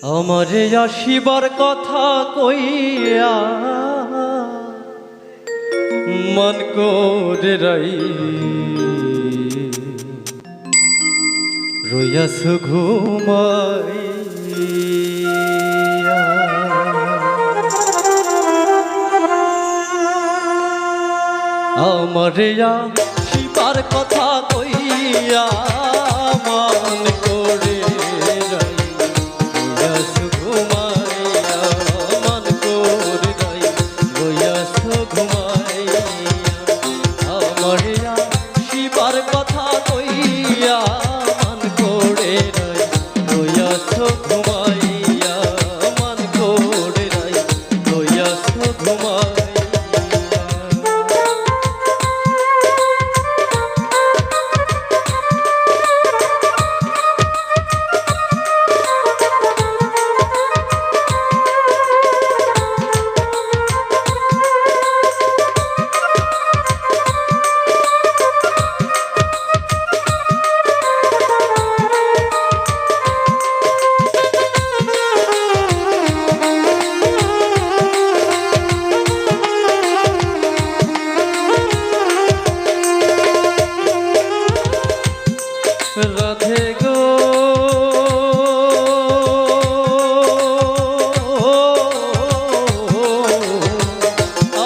আমারে আসিবার কথা কইয়া মন করে রইয়াছ ঘুমাইয়া। আমারে আসিবার কথা কইয়া মন করে রাধে গো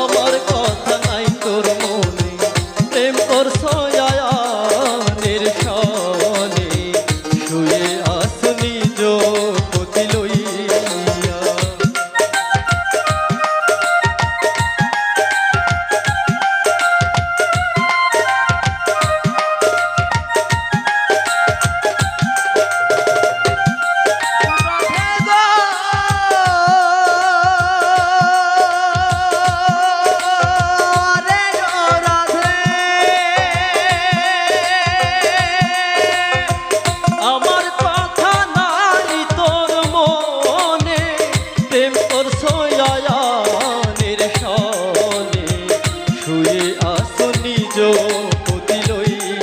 আমার কথা নাই তোর মনে, প্রেম করছ নির্শনে শুয়ে আস নিজ পতি লইয়া।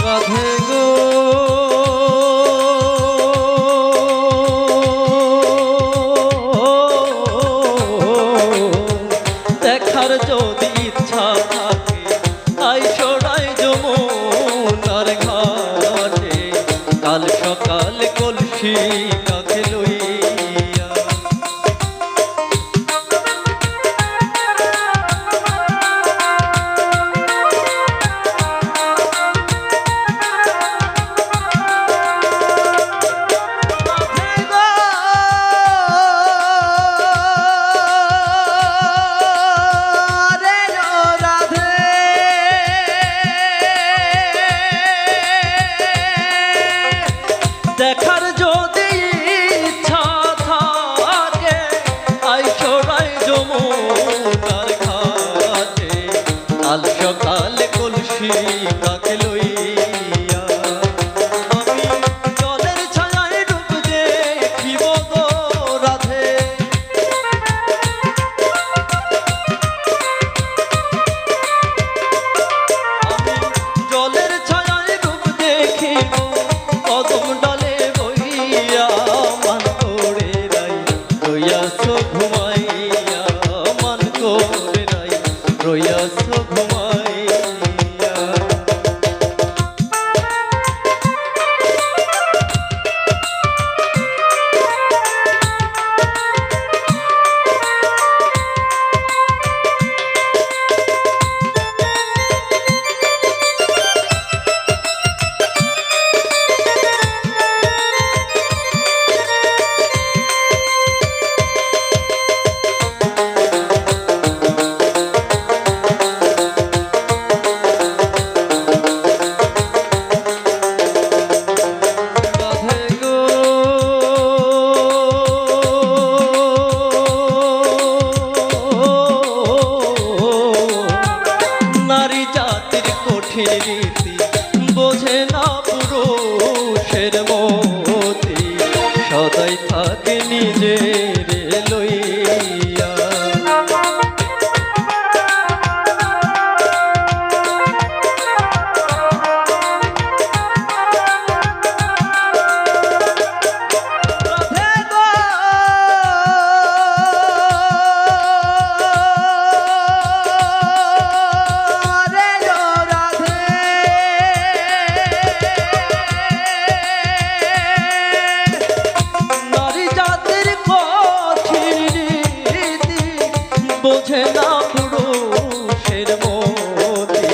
রাধে গো দেখার যদি ইচ্ছা থাকে আইসোড়াই যমুনার ঘাটে, কাল সকাল কলসি কাকে লইয়া। দেখার যদি ইচ্ছা থাকে আইসোড়াই যমুনার ঘাটে, কাল সকাল কলসি কাকে লইয়া। আমি জলের ছায়ায় ডুব দেখিব গো রাধে, আমি জলের ছায়ায় ডুব দেখিব কদম ডালে ঘুমাইয়া। মন করে রইয়াছ ঘুমাইয়া। সদাই থাকে নিজের লইয়া। বোঝে না পুরুষের মতি,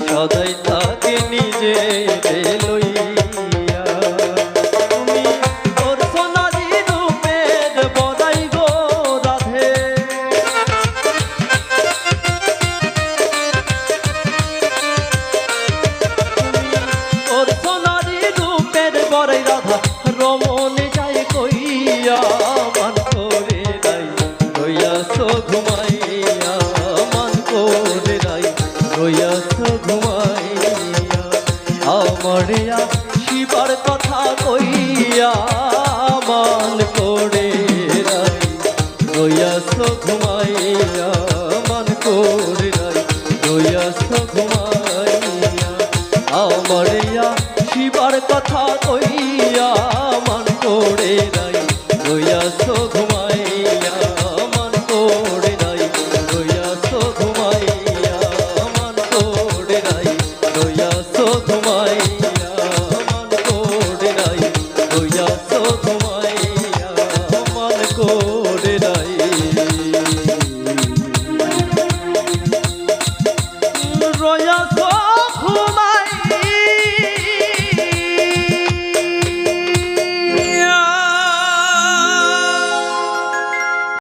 সদাই থাকে নিজের লইয়া। তুমি করছো নারী রূপের বড়াই গো রাধে, করছো নারী রূপের বড়াই রাধা, রমণ যায় কইয়া মান করে নাই রইয়াছো ঘুমাইয়া, মান করে নাই রইয়াছো ঘুমাইয়া। আমারিয়া শিবার কথা কইয়া মান করে নাই রইয়াছো ঘুমাইয়া, মান করে নাই রইয়াছো ঘুমাইয়া। আমারিয়া শিবার কথা কইয়া মান করে নাই রইয়াছো ঘুমাইয়া।